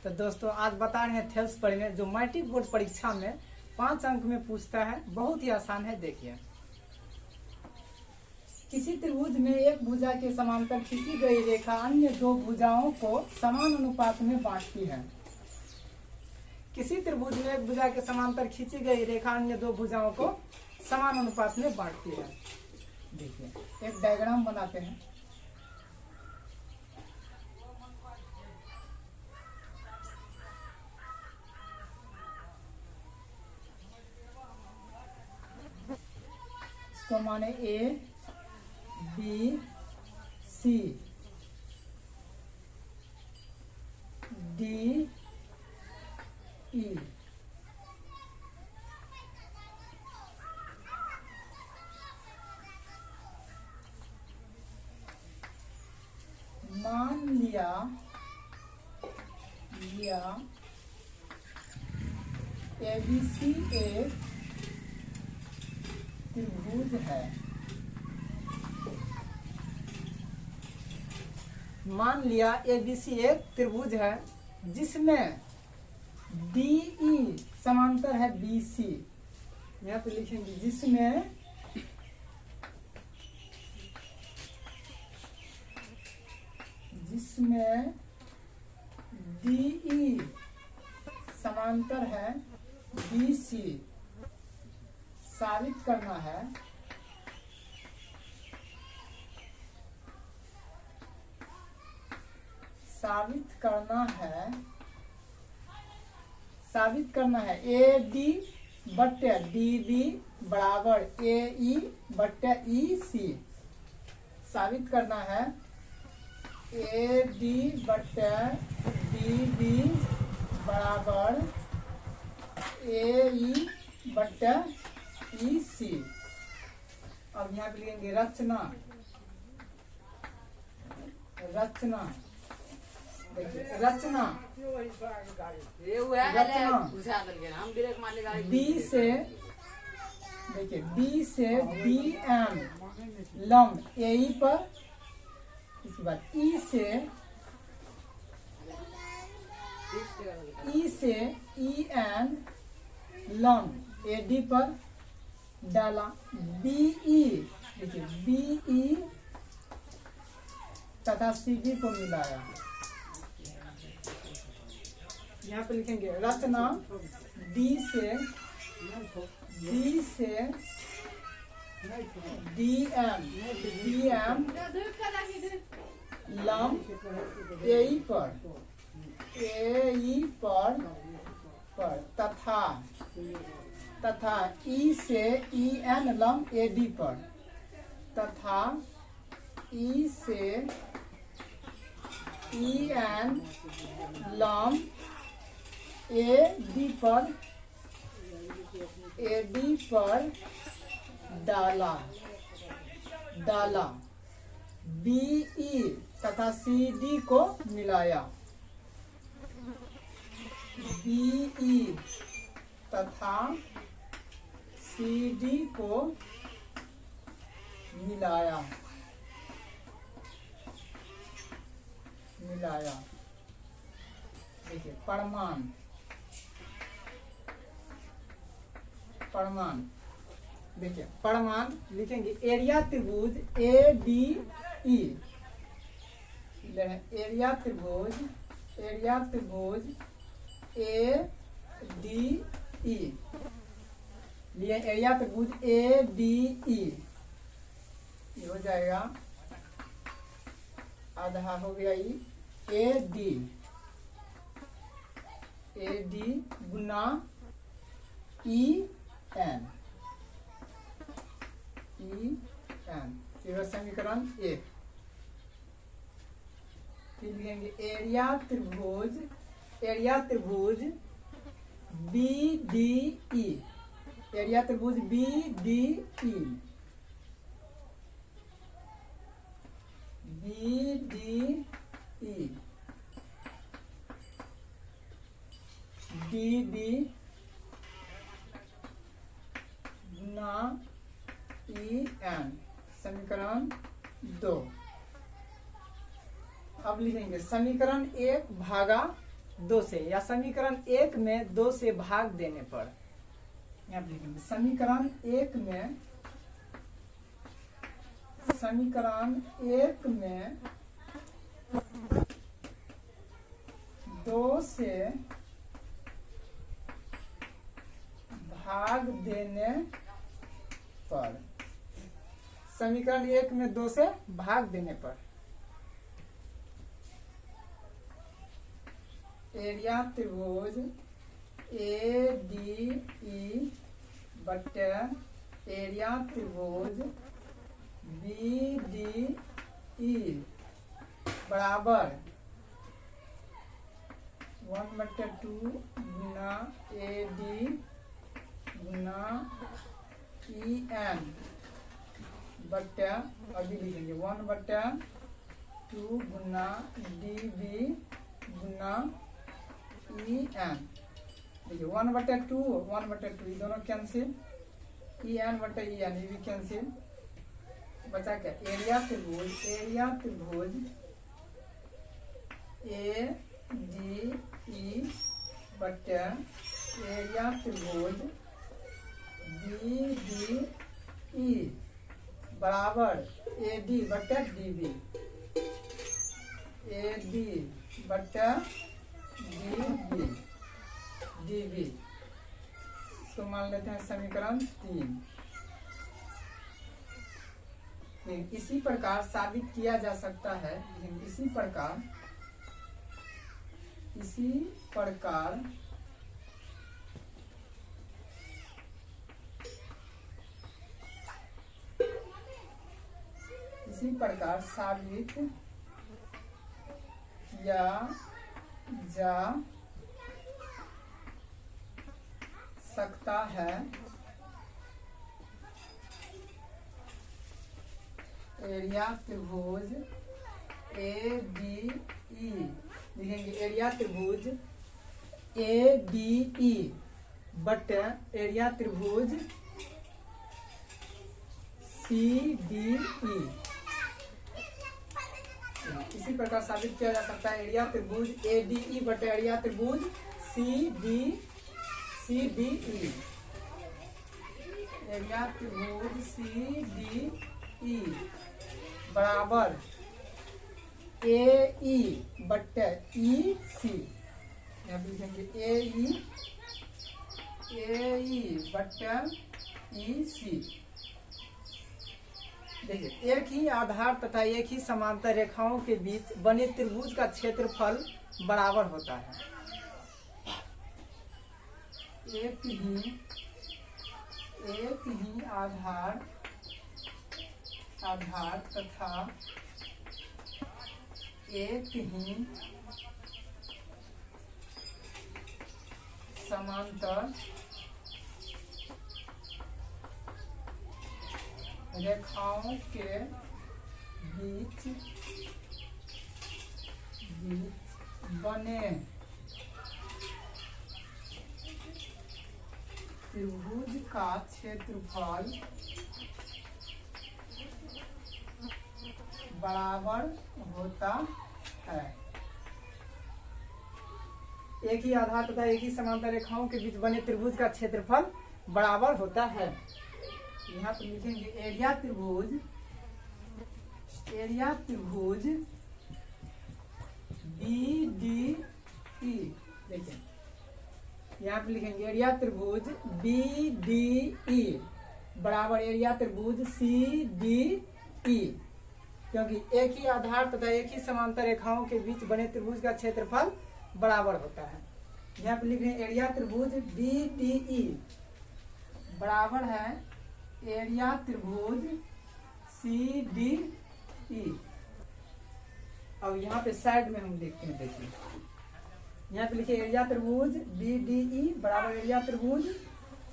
तो दोस्तों आज बता रहे हैं थेल्स पढ़ने जो मैट्रिक बोर्ड परीक्षा में 5 अंक में पूछता है। बहुत ही आसान है। देखिए, किसी त्रिभुज में एक भुजा के समांतर खींची गई रेखा अन्य दो भुजाओं को समान अनुपात में बांटती है। किसी त्रिभुज में एक भुजा के समांतर खींची गई रेखा अन्य दो भुजाओं को समान अनुपात में बांटती है। देखिए, एक डायग्राम बनाते हैं। तो माने A B C D E. मान लिया ABC एक त्रिभुज है। मान लिया ABC एक त्रिभुज है जिसमें DE समांतर है BC। यहाँ पे लिखेंगे जिसमें DE समांतर है BC। साबित करना है AD बट्टे DB बराबर AE बट्टे EC। साबित करना है AD बट्टे DB बराबर AE बट्टे EC। अब यहाँ पे लिखेंगे रचना। D से देखिए D से BM लंब AE पर, इसके बाद E से EN लंब AD पर डाला। BE देखिए BE तथा CD को मिलाया। यहाँ पे लिखेंगे रचना D से DM लंब AE पर तथा E से EN लंब AD पर तथा E से EN लंब AD पर डाला। BE तथा CD को मिलाया। BE तथा CD को मिलाया। देखिए परमाण लिखेंगे एरिया त्रिभुज ADE। एरिया त्रिभुज ADE लिए एरिया त्रिभुज ADE ये हो जाएगा आधा हो गया AD गुना EN समीकरण 1। फिर लिखेंगे एरिया त्रिभुज BDE। एरिया त्रिभुज BDE DB गुना EN समीकरण 2। अब लिखेंगे समीकरण 1 भागा 2 से, या समीकरण 1 में 2 से भाग देने पर, यहाँ पे लिखेंगे समीकरण 1 में 2 से भाग देने पर, समीकरण 1 में 2 से भाग देने पर एरिया त्रिभुज ADE बटे एरिया त्रिभुज BDE बराबर 1/2 गुना AD गुना EN बटे, अभी लिखेंगे 1/2 गुना DB गुना EN। देखिए 1/2 ये दोनों कैंसिल, EN बटे EN ये भी कैंसिल, बचा क्या एरिया त्रिभुज ADE बटे एरिया त्रिभुज BDE बराबर AD बटे DB, AD बटे DB। इसको मान लेते हैं समीकरण 3। इसी प्रकार साबित किया जा सकता है, इसी प्रकार साबित किया जा सकता है एरिया त्रिभुज ADE, लिखेंगे एरिया त्रिभुज ADE बटे एरिया त्रिभुज CDE। इसी प्रकार साबित किया जा सकता है एरिया त्रिभुज ADE बटे एरिया त्रिभुज CDE। एरिया त्रिभुज CDE बराबर AE बटे EC, यहाँ पे लिखेंगे AE बटे EC। देखिए एक ही आधार तथा एक ही समांतर रेखाओं के बीच बने त्रिभुज का क्षेत्रफल बराबर होता है। एक ही आधार तथा एक ही समांतर रेखाओं के बीच बने त्रिभुज का क्षेत्रफल बराबर होता है। एक ही आधार तथा एक ही समांतर रेखाओं के बीच बने त्रिभुज का क्षेत्रफल बराबर होता है। यहाँ पर लिखेंगे एरिया त्रिभुज BDE। देखिए यहाँ पे लिखेंगे एरिया त्रिभुज BDE बराबर एरिया त्रिभुज CDE, क्योंकि एक ही आधार तथा एक ही समांतर रेखाओं के बीच बने त्रिभुज का क्षेत्रफल बराबर होता है। यहाँ पे लिख रहे हैं एरिया त्रिभुज BDE बराबर है एरिया त्रिभुज CDE। अब यहाँ पे साइड में हम देखते हैं, देखिए यहाँ पे लिखिए एरिया त्रिभुज BDE बराबर एरिया त्रिभुज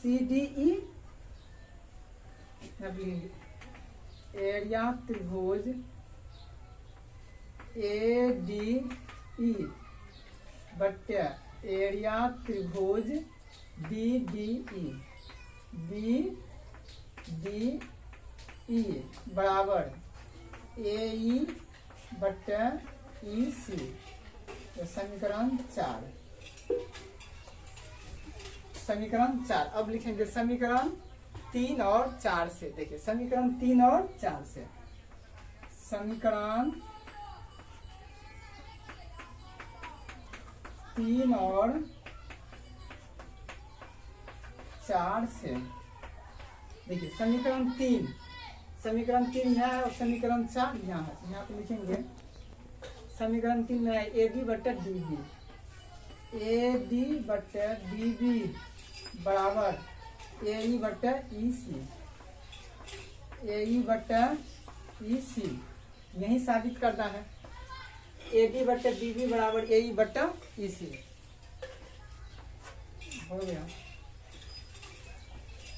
CDE। एरिया त्रिभुज ADE बटे एरिया त्रिभुज BDE बराबर AE बटे EC। तो समीकरण 4। समीकरण 4 अब लिखेंगे समीकरण 3 और 4 से। देखिए समीकरण 3 और 4 से, समीकरण 3 और 4 से। देखिए समीकरण 3 यहाँ है और समीकरण 4 यहाँ है। यहाँ पे लिखेंगे समीकरण 3 में है ए बी बटे डी बी, ए डी बटे डी बी बराबर ए ई बटे ई सी, ए ई बटे ई सी। यही साबित करना है, ए डी बटे डी बी बराबर ए ई बटे ई सी। हो गया।